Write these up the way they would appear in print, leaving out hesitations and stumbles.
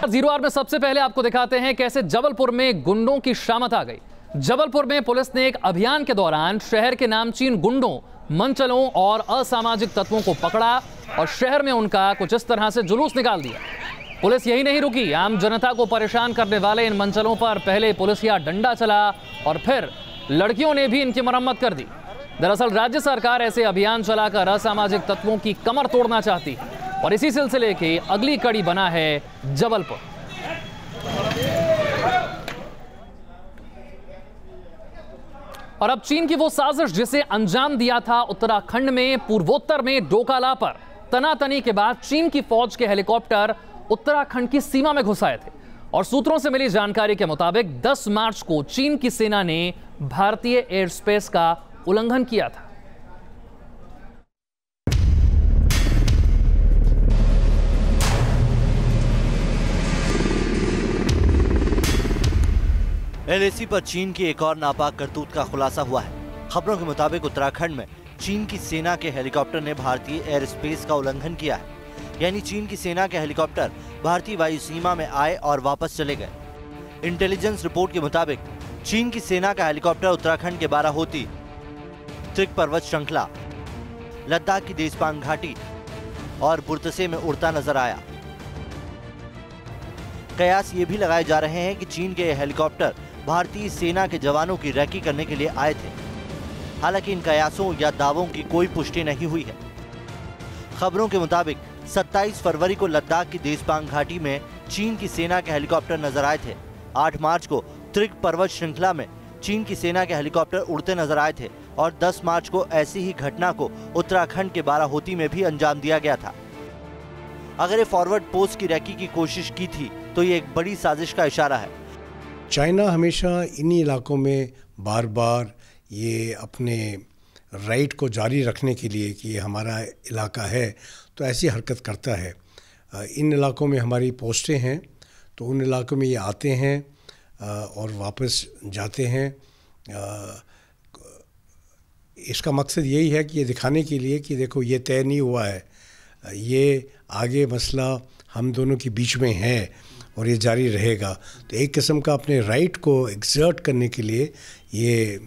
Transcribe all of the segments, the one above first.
Zero hour में सबसे पहले आपको दिखाते हैं कैसे जबलपुर में गुंडों की शामत आ गई। जबलपुर में पुलिस ने एक अभियान के दौरान शहर के नामचीन गुंडों, मंचलों और असामाजिक तत्वों को पकड़ा और शहर में उनका कुछ इस तरह से जुलूस निकाल दिया। पुलिस यही नहीं रुकी, आम जनता को परेशान करने वाले इन मंचलों पर पहले पुलिसिया डंडा चला और फिर लड़कियों ने भी इनकी मरम्मत कर दी। दरअसल राज्य सरकार ऐसे अभियान चलाकर असामाजिक तत्वों की कमर तोड़ना चाहती है और इसी सिलसिले की अगली कड़ी बना है जबलपुर। और अब चीन की वो साजिश जिसे अंजाम दिया था उत्तराखंड में पूर्वोत्तर में डोकाला पर, तनातनी के बाद चीन की फौज के हेलीकॉप्टर उत्तराखंड की सीमा में घुस आए थे और सूत्रों से मिली जानकारी के मुताबिक 10 मार्च को चीन की सेना ने भारतीय एयर स्पेस का उल्लंघन किया था। LAC पर चीन की एक और नापाक करतूत का खुलासा हुआ है। खबरों के मुताबिक उत्तराखंड में चीन की सेना के हेलीकॉप्टर ने भारतीय एयर स्पेस का उल्लंघन किया है, यानी चीन की सेना के हेलीकॉप्टर भारतीय वायु सीमा में आए और वापस चले गए। इंटेलिजेंस रिपोर्ट के मुताबिक चीन की सेना का हेलीकॉप्टर उत्तराखंड के बाराहोती, त्रिक पर्वत श्रृंखला, लद्दाख की देशपांग घाटी और बुर्तसे में उड़ता नजर आया। कयास ये भी लगाए जा रहे हैं कि चीन के हेलीकॉप्टर भारतीय सेना के जवानों की रैकी करने के लिए आए थे। हालांकि इन कयासों या दावों की कोई पुष्टि नहीं हुई है। खबरों के मुताबिक 27 फरवरी को लद्दाख की देशपांग घाटी में चीन की सेना के हेलीकॉप्टर नजर आए थे। 8 मार्च को त्रिक पर्वत श्रृंखला में चीन की सेना के हेलीकॉप्टर उड़ते नजर आए थे और 10 मार्च को ऐसी ही घटना को उत्तराखंड के बाराहोती में भी अंजाम दिया गया था। अगर ये फॉरवर्ड पोस्ट की रैकी की कोशिश की थी तो ये एक बड़ी साजिश का इशारा है। चाइना हमेशा इन्हीं इलाकों में बार बार ये अपने राइट को जारी रखने के लिए कि ये हमारा इलाका है तो ऐसी हरकत करता है। इन इलाकों में हमारी पोस्टें हैं तो उन इलाकों में ये आते हैं और वापस जाते हैं। इसका मकसद यही है कि ये दिखाने के लिए कि देखो ये तय नहीं हुआ है, ये आगे मसला हम दोनों के बीच में है और ये जारी रहेगा। तो एक किस्म का अपने राइट को एक्सर्ट करने के लिए ये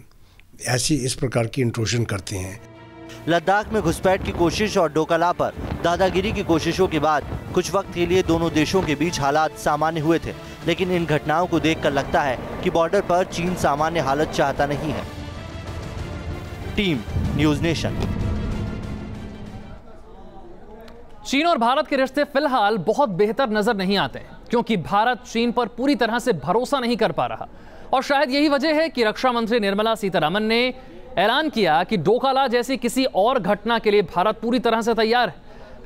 ऐसी इस प्रकार की इंट्रूजन करते हैं। लद्दाख में घुसपैठ की कोशिश और डोकाला पर दादागिरी की कोशिशों के बाद कुछ वक्त के लिए दोनों देशों के बीच हालात सामान्य हुए थे, लेकिन इन घटनाओं को देखकर लगता है कि बॉर्डर पर चीन सामान्य हालत चाहता नहीं है। Team news nation. चीन और भारत के रिश्ते फिलहाल बहुत बेहतर नजर नहीं आते क्योंकि भारत चीन पर पूरी तरह से भरोसा नहीं कर पा रहा और शायद यही वजह है कि रक्षा मंत्री निर्मला सीतारमण ने ऐलान किया कि डोकाला जैसी किसी और घटना के लिए भारत पूरी तरह से तैयार है।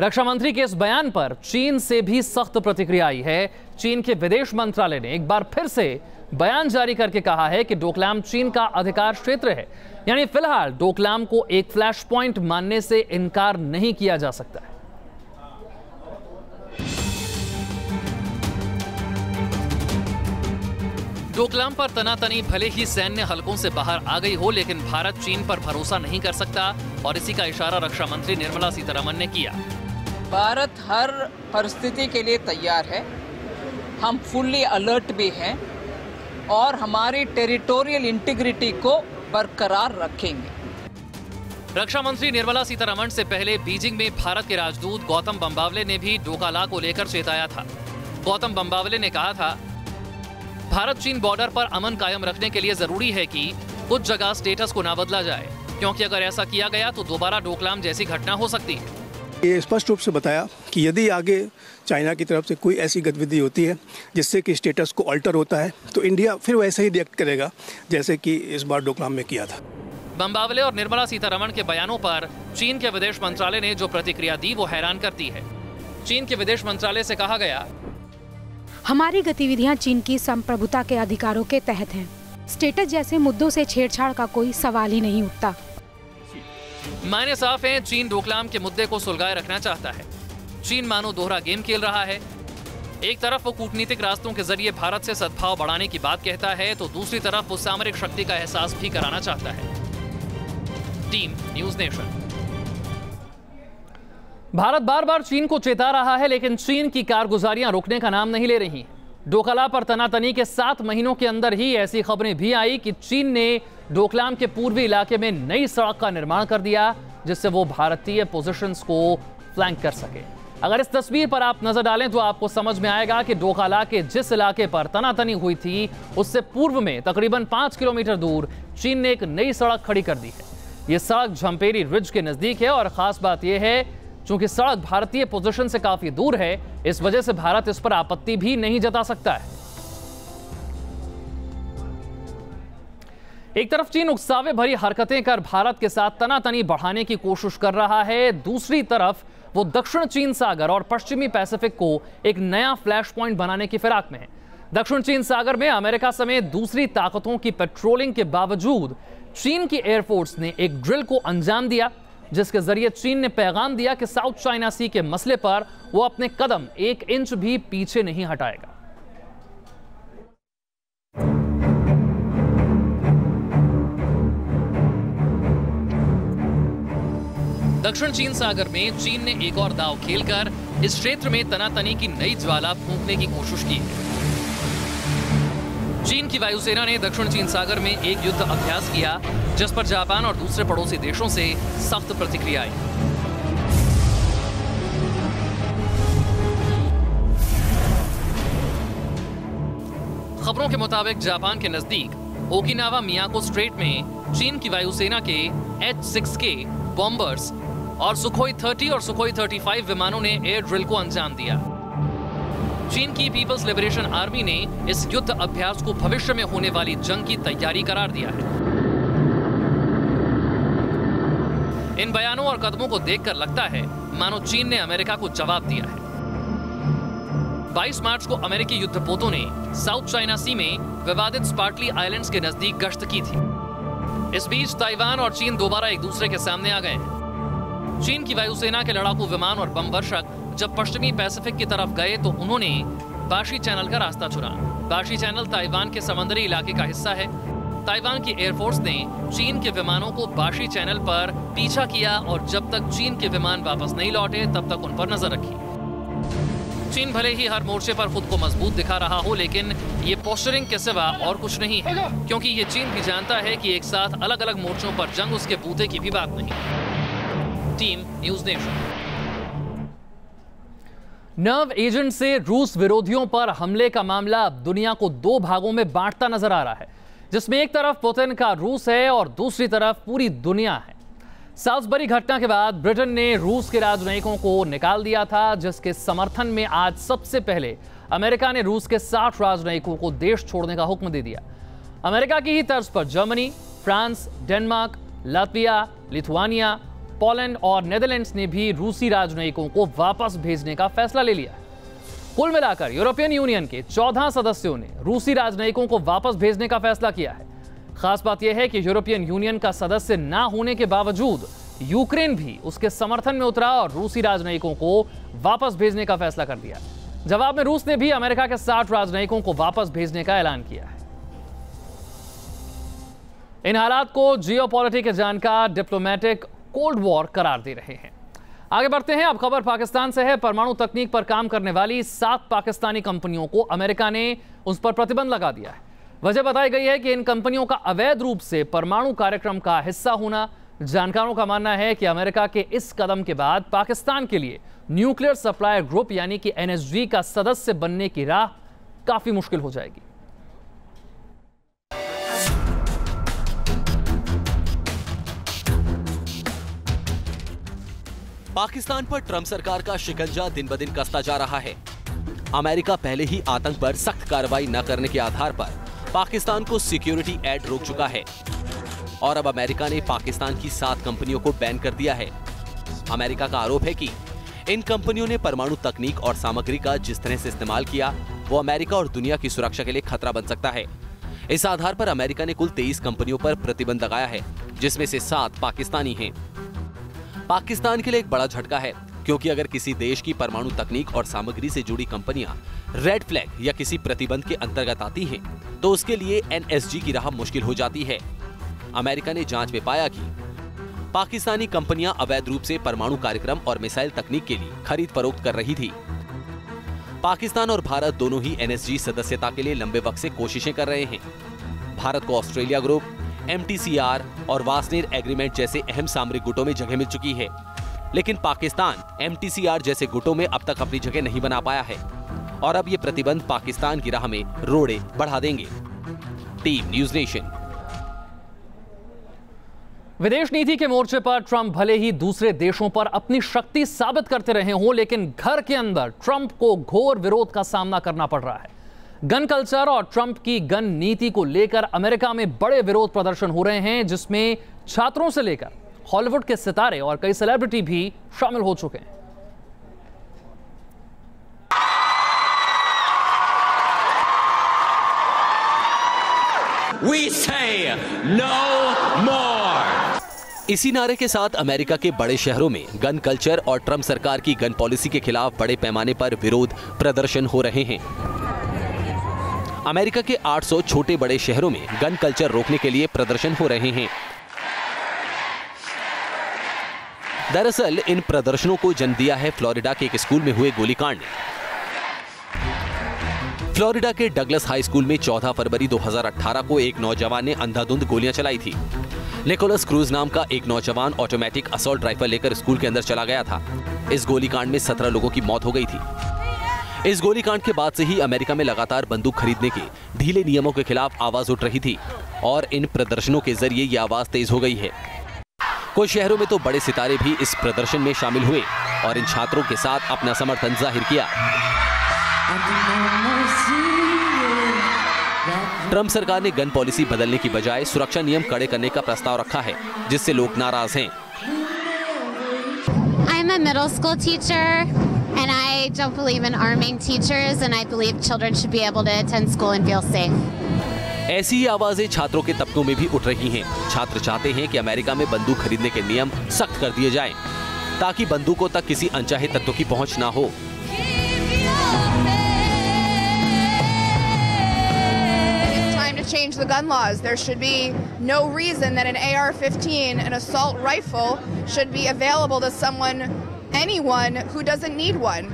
रक्षा मंत्री के इस बयान पर चीन से भी सख्त प्रतिक्रिया आई है। चीन के विदेश मंत्रालय ने एक बार फिर से बयान जारी करके कहा है कि डोकलाम चीन का अधिकार क्षेत्र है, यानी फिलहाल डोकलाम को एक फ्लैश पॉइंट मानने से इनकार नहीं किया जा सकता है। डोकलाम पर तनातनी भले ही सैन्य हलकों से बाहर आ गई हो, लेकिन भारत चीन पर भरोसा नहीं कर सकता और इसी का इशारा रक्षा मंत्री निर्मला सीतारमण ने किया। भारत हर परिस्थिति के लिए तैयार है, हम फुल्ली अलर्ट भी हैं और हमारी टेरिटोरियल इंटीग्रिटी को बरकरार रखेंगे। रक्षा मंत्री निर्मला सीतारमण से पहले बीजिंग में भारत के राजदूत गौतम बंबावले ने भी डोकाला को लेकर चेताया था। गौतम बंबावले ने कहा था, भारत चीन बॉर्डर पर अमन कायम रखने के लिए जरूरी है कि कुछ जगह स्टेटस को ना बदला जाए, क्योंकि अगर ऐसा किया गया तो दोबारा डोकलाम जैसी घटना हो सकती है। ये स्पष्ट रूप से बताया कि यदि आगे चाइना की तरफ से कोई ऐसी गतिविधि होती है जिससे कि स्टेटस को अल्टर होता है तो इंडिया फिर वैसे ही रिएक्ट करेगा जैसे कि इस बार डोकलाम में किया था। बंबावले और निर्मला सीतारमण के बयानों पर चीन के विदेश मंत्रालय ने जो प्रतिक्रिया दी वो हैरान करती है। चीन के विदेश मंत्रालय से कहा गया, हमारी गतिविधियां चीन की संप्रभुता के अधिकारों के तहत हैं। स्टेटस जैसे मुद्दों से छेड़छाड़ का कोई सवाल ही नहीं उठता। मायने साफ हैं, चीन डोकलाम के मुद्दे को सुलगाए रखना चाहता है। चीन मानो दोहरा गेम खेल रहा है। एक तरफ वो कूटनीतिक रास्तों के जरिए भारत से सद्भाव बढ़ाने की बात कहता है तो दूसरी तरफ वो सामरिक शक्ति का एहसास भी कराना चाहता है। Team news nation. भारत बार बार चीन को चेता रहा है, लेकिन चीन की कारगुजारियां रुकने का नाम नहीं ले रही। डोकला पर तनातनी के 7 महीनों के अंदर ही ऐसी खबरें भी आई कि चीन ने डोकलाम के पूर्वी इलाके में नई सड़क का निर्माण कर दिया, जिससे वो भारतीय पोजीशंस को फ्लैंक कर सके। अगर इस तस्वीर पर आप नजर डालें तो आपको समझ में आएगा कि डोकला के जिस इलाके पर तनातनी हुई थी, उससे पूर्व में तकरीबन 5 किलोमीटर दूर चीन ने एक नई सड़क खड़ी कर दी है। यह सड़क झंपेरी रिज के नजदीक है और खास बात यह है, चूंकि सड़क भारतीय पोजीशन से काफी दूर है, इस वजह से भारत इस पर आपत्ति भी नहीं जता सकता है। एक तरफ चीन उकसावे भरी हरकतें कर भारत के साथ तनातनी बढ़ाने की कोशिश कर रहा है, दूसरी तरफ वो दक्षिण चीन सागर और पश्चिमी पैसिफिक को एक नया फ्लैश पॉइंट बनाने की फिराक में है। दक्षिण चीन सागर में अमेरिका समेत दूसरी ताकतों की पेट्रोलिंग के बावजूद चीन की एयरफोर्स ने एक ड्रिल को अंजाम दिया, जिसके जरिए चीन ने पैगाम दिया कि साउथ चाइना सी के मसले पर वो अपने कदम 1 इंच भी पीछे नहीं हटाएगा। दक्षिण चीन सागर में चीन ने एक और दांव खेलकर इस क्षेत्र में तनातनी की नई ज्वाला फूंकने की कोशिश की है। चीन की वायुसेना ने दक्षिण चीन सागर में एक युद्ध अभ्यास किया, जिस पर जापान और दूसरे पड़ोसी देशों से सख्त प्रतिक्रिया आई। खबरों के मुताबिक जापान के नजदीक ओकिनावा मियाको स्ट्रेट में चीन की वायुसेना के H-6K बॉम्बर्स और सुखोई 30 और सुखोई 35 विमानों ने एयर ड्रिल को अंजाम दिया। चीन की पीपल्स लिबरेशन आर्मी ने इस युद्ध अभ्यास को भविष्य में होने वाली जंग की तैयारी करार दिया है। इन बयानों और कदमों को देखकर लगता है मानो चीन ने अमेरिका को जवाब दिया है। 22 मार्च को अमेरिकी युद्धपोतों ने साउथ चाइना सी में विवादित स्पार्टली आइलैंड्स के नजदीक गश्त की थी। इस बीच ताइवान और चीन दोबारा एक दूसरे के सामने आ गए हैं। चीन की वायुसेना के लड़ाकू विमान और बम वर्षक जब पश्चिमी पैसिफिक की तरफ गए तो उन्होंने बाशी चैनल का रास्ता चुना। बाशी चैनल ताइवान के समुद्री इलाके का हिस्सा है। ताइवान की एयरफोर्स ने चीन के विमानों को बाशी चैनल पर पीछा किया और जब तक चीन के विमान वापस नहीं लौटे तब तक उन पर नजर रखी। चीन भले ही हर मोर्चे पर खुद को मजबूत दिखा रहा हो, लेकिन ये पोस्चरिंग के सिवा और कुछ नहीं है, क्योंकि ये चीन भी जानता है कि एक साथ अलग अलग मोर्चों पर जंग उसके बूते की भी बात नहीं। Team news nation. Nerve agent से रूस विरोधियों पर हमले का मामला अब दुनिया को 2 भागों में बांटता नजर आ रहा है, जिसमें एक तरफ पुतिन का रूस है और दूसरी तरफ पूरी दुनिया है। साल्सबरी घटना के बाद ब्रिटेन ने रूस के राजनयिकों को निकाल दिया था, जिसके समर्थन में आज सबसे पहले अमेरिका ने रूस के 60 राजनयिकों को देश छोड़ने का हुक्म दे दिया। अमेरिका की ही तर्ज पर Germany, France, Denmark, Latvia, Lithuania, Poland और नेदरलैंड्स ने भी रूसी राजनयिकों को वापस भेजने का फैसला ले लिया। कुल मिलाकर यूरोपियन यूनियन के 14 सदस्यों ने रूसी राजनयिकों को वापस भेजने का फैसला किया है। खास बात यह है कि यूरोपियन यूनियन का सदस्य ना होने के बावजूद यूक्रेन भी उसके समर्थन में उतरा और रूसी राजनयिकों को वापस भेजने का फैसला कर दिया। जवाब में रूस ने भी अमेरिका के 60 राजनयिकों को वापस भेजने का ऐलान किया है। इन हालात को जियोपॉलिटिक्स के जानकार डिप्लोमेटिक कोल्ड वॉर करार दे रहे हैं। आगे बढ़ते हैं। अब खबर पाकिस्तान से है। परमाणु तकनीक पर काम करने वाली 7 पाकिस्तानी कंपनियों को अमेरिका ने उस पर प्रतिबंध लगा दिया है। वजह बताई गई है कि इन कंपनियों का अवैध रूप से परमाणु कार्यक्रम का हिस्सा होना। जानकारों का मानना है कि अमेरिका के इस कदम के बाद पाकिस्तान के लिए न्यूक्लियर सप्लायर ग्रुप यानी कि NSG का सदस्य बनने की राह काफी मुश्किल हो जाएगी। पाकिस्तान पर ट्रंप सरकार का शिकंजा दिन ब दिन कसता जा रहा है। अमेरिका पहले ही आतंक पर सख्त कार्रवाई न करने के आधार पर पाकिस्तान को सिक्योरिटी एड रोक चुका है और अब अमेरिका ने पाकिस्तान की 7 कंपनियों को बैन कर दिया है। अमेरिका का आरोप है कि इन कंपनियों ने परमाणु तकनीक और सामग्री का जिस तरह से इस्तेमाल किया वो अमेरिका और दुनिया की सुरक्षा के लिए खतरा बन सकता है। इस आधार पर अमेरिका ने कुल 23 कंपनियों पर प्रतिबंध लगाया है, जिसमें से 7 पाकिस्तानी हैं। पाकिस्तान के लिए एक बड़ा झटका है, क्योंकि अगर किसी देश की परमाणु तकनीक और सामग्री से जुड़ी कंपनियां रेड फ्लैग या किसी प्रतिबंध के अंतर्गत आती हैं, तो उसके लिए NSG की राह मुश्किल हो जाती है। अमेरिका ने जांच में पाया कि पाकिस्तानी कंपनियां अवैध रूप से परमाणु कार्यक्रम और मिसाइल तकनीक के लिए खरीद फरोख्त कर रही थी। पाकिस्तान और भारत दोनों ही NSG सदस्यता के लिए लंबे वक्त से कोशिशें कर रहे हैं। भारत को ऑस्ट्रेलिया ग्रुप, MTCR और वासनेर एग्रीमेंट जैसे अहम सामरिक गुटों में जगह मिल चुकी है, लेकिन पाकिस्तान MTCR जैसे गुटों में अब तक अपनी जगह नहीं बना पाया है और अब ये प्रतिबंध पाकिस्तान की राह में रोड़े बढ़ा देंगे। Team news nation. विदेश नीति के मोर्चे पर ट्रंप भले ही दूसरे देशों पर अपनी शक्ति साबित करते रहे हों, लेकिन घर के अंदर ट्रंप को घोर विरोध का सामना करना पड़ रहा है। गन कल्चर और ट्रंप की गन नीति को लेकर अमेरिका में बड़े विरोध प्रदर्शन हो रहे हैं, जिसमें छात्रों से लेकर हॉलीवुड के सितारे और कई सेलिब्रिटी भी शामिल हो चुके हैं। We say no more। इसी नारे के साथ अमेरिका के बड़े शहरों में गन कल्चर और ट्रंप सरकार की गन पॉलिसी के खिलाफ बड़े पैमाने पर विरोध प्रदर्शन हो रहे हैं। अमेरिका के 800 छोटे बड़े शहरों में गन कल्चर रोकने के लिए प्रदर्शन हो रहे हैं। दरअसल इन प्रदर्शनों को जन्म दिया है फ्लोरिडा के एक स्कूल में हुए गोलीकांड ने। फ्लोरिडा के डगलस हाई स्कूल में 14 फरवरी 2018 को एक नौजवान ने अंधाधुंध गोलियां चलाई थी। निकोलस क्रूज नाम का एक नौजवान ऑटोमेटिक असॉल्ट राइफल लेकर स्कूल के अंदर चला गया था। इस गोलीकांड में 17 लोगों की मौत हो गई थी। इस गोलीकांड के बाद से ही अमेरिका में लगातार बंदूक खरीदने के ढीले नियमों के खिलाफ आवाज उठ रही थी और इन प्रदर्शनों के जरिए ये आवाज तेज हो गई है। कुछ शहरों में तो बड़े सितारे भी इस प्रदर्शन में शामिल हुए और इन छात्रों के साथ अपना समर्थन जाहिर किया। ट्रंप सरकार ने गन पॉलिसी बदलने की बजाय सुरक्षा नियम कड़े करने का प्रस्ताव रखा है, जिससे लोग नाराज हैं। I'm a middle school teacher and I don't believe in arming teachers and I believe children should be able to attend school and feel safe. ऐसी ही आवाजें छात्रों के तबकों में भी उठ रही हैं। छात्र चाहते हैं कि अमेरिका में बंदूक खरीदने के नियम सख्त कर दिए जाएं, ताकि बंदूकों तक किसी अनचाहे तत्व की पहुंच ना हो। Change the gun laws. There should be no reason that an AR-15, an assault rifle, should be available to anyone who doesn't need one.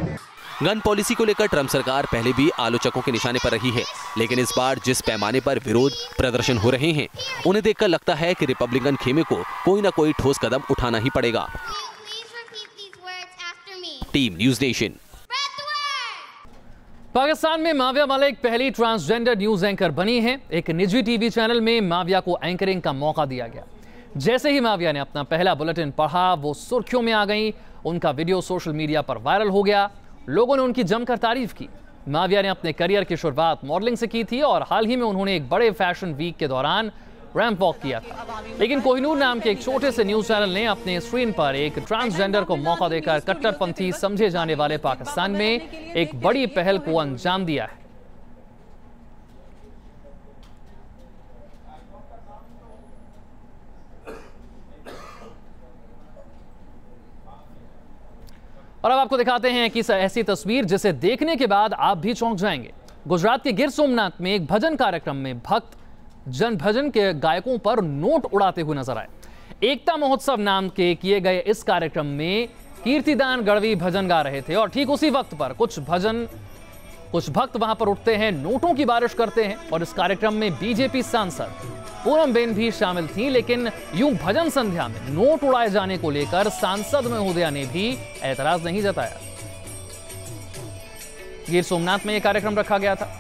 Gun policy को लेकर ट्रंप सरकार पहले भी आलोचकों के निशाने पर रही है, लेकिन इस बार जिस पैमाने पर विरोध प्रदर्शन हो रहे हैं, उन्हें देखकर लगता है कि रिपब्लिकन खेमे को कोई ना कोई ठोस कदम उठाना ही पड़ेगा। Team news nation. पाकिस्तान में माविया मलिक पहली ट्रांसजेंडर न्यूज एंकर बनी है। एक निजी टीवी चैनल में माविया को एंकरिंग का मौका दिया गया। जैसे ही माविया ने अपना पहला बुलेटिन पढ़ा, वो सुर्खियों में आ गई। उनका वीडियो सोशल मीडिया पर वायरल हो गया। लोगों ने उनकी जमकर तारीफ की। माविया ने अपने करियर की शुरुआत मॉडलिंग से की थी और हाल ही में उन्होंने एक बड़े फैशन वीक के दौरान रैंप वॉक किया था। लेकिन कोहिनूर नाम के एक छोटे से न्यूज चैनल ने अपने स्क्रीन पर एक ट्रांसजेंडर को मौका देकर कट्टरपंथी समझे जाने वाले पाकिस्तान में एक बड़ी पहल को अंजाम दिया है। और अब आपको दिखाते हैं कि ऐसी तस्वीर जिसे देखने के बाद आप भी चौंक जाएंगे। गुजरात के गिर सोमनाथ में एक भजन कार्यक्रम में भक्त जन भजन के गायकों पर नोट उड़ाते हुए नजर आए। एकता महोत्सव नाम के किए गए इस कार्यक्रम में कीर्तिदान गढ़वी भजन गा रहे थे और ठीक उसी वक्त पर कुछ भक्त वहां पर उठते हैं, नोटों की बारिश करते हैं और इस कार्यक्रम में बीजेपी सांसद पूनमबेन भी शामिल थी। लेकिन यूं भजन संध्या में नोट उड़ाए जाने को लेकर सांसद महोदया ने भी ऐतराज नहीं जताया। गिर सोमनाथ में यह कार्यक्रम रखा गया था।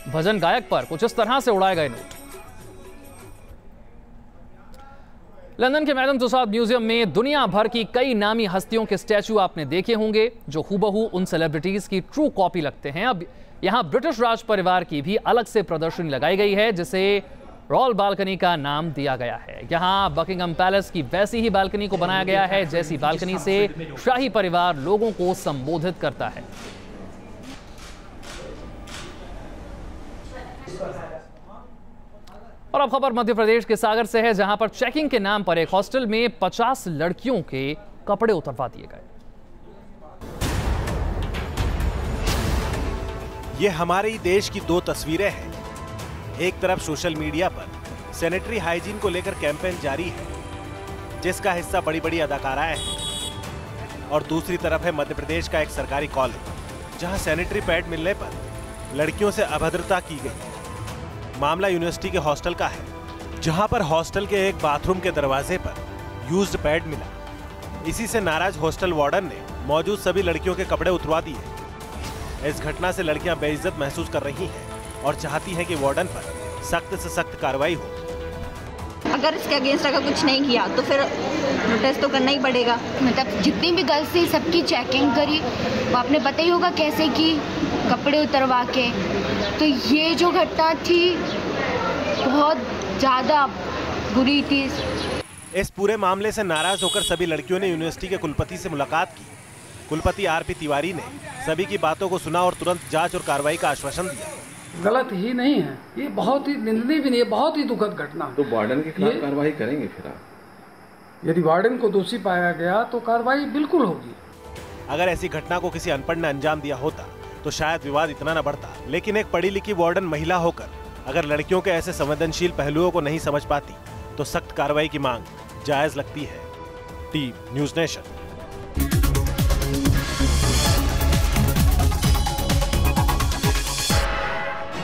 भजन गायक पर कुछ इस तरह से उड़ाए गए नोट। लंदन के मैडम तुसाद म्यूजियम में दुनिया भर की कई नामी हस्तियों के स्टैचू आपने देखे होंगे जो हुबहू उन सेलिब्रिटीज की ट्रू कॉपी लगते हैं। अब यहां ब्रिटिश राज परिवार की भी अलग से प्रदर्शनी लगाई गई है, जिसे रॉयल बालकनी का नाम दिया गया है। यहां बकिंगम पैलेस की वैसी ही बालकनी को बनाया गया है जैसी बालकनी से शाही परिवार लोगों को संबोधित करता है। और अब खबर मध्य प्रदेश के सागर से है, जहां पर चेकिंग के नाम पर एक हॉस्टल में 50 लड़कियों के कपड़े उतरवा दिए गए। ये हमारे ही देश की दो तस्वीरें हैं। एक तरफ सोशल मीडिया पर सैनिटरी हाइजीन को लेकर कैंपेन जारी है, जिसका हिस्सा बड़ी बड़ी अदाकाराएं हैं। और दूसरी तरफ है मध्य प्रदेश का एक सरकारी कॉलेज, जहां सैनिटरी पैड मिलने पर लड़कियों से अभद्रता की गई। मामला यूनिवर्सिटी के हॉस्टल का है, जहां पर हॉस्टल के एक बाथरूम के दरवाजे पर यूज्ड पैड मिला। इसी से नाराज हॉस्टल वार्डन ने मौजूद सभी लड़कियों के कपड़े उतरवा दिए। इस घटना से लड़कियां बेइज्जत महसूस कर रही हैं और चाहती हैं कि वार्डन पर सख्त से सख्त कार्रवाई हो। अगर इसके अगेंस्ट अगर कुछ नहीं किया तो फिर प्रोटेस्ट तो करना ही पड़ेगा। मतलब जितनी भी गर्ल्स थी सबकी चेकिंग करी, वो आपने पता ही होगा कैसे की, कपड़े उतरवा के। तो ये जो घटना थी बहुत ज़्यादा बुरी थी। इस पूरे मामले से नाराज होकर सभी लड़कियों ने यूनिवर्सिटी के कुलपति से मुलाकात की। कुलपति आरपी तिवारी ने सभी की बातों को सुना और तुरंत जांच और कार्रवाई का आश्वासन दिया। गलत ही नहीं है, ये बहुत ही निंदनीय भी नहीं है, बहुत ही दुखद घटना। तो वार्डन के खिलाफ कार्रवाई करेंगे फिर आप? यदि वार्डन को दोषी पाया गया तो कार्रवाई बिल्कुल होगी। अगर ऐसी घटना को किसी अनपढ़ ने अंजाम दिया होता तो शायद विवाद इतना न बढ़ता, लेकिन एक पढ़ी लिखी वार्डन महिला होकर अगर लड़कियों के ऐसे संवेदनशील पहलुओं को नहीं समझ पाती तो सख्त कार्रवाई की मांग जायज लगती है। Team news nation.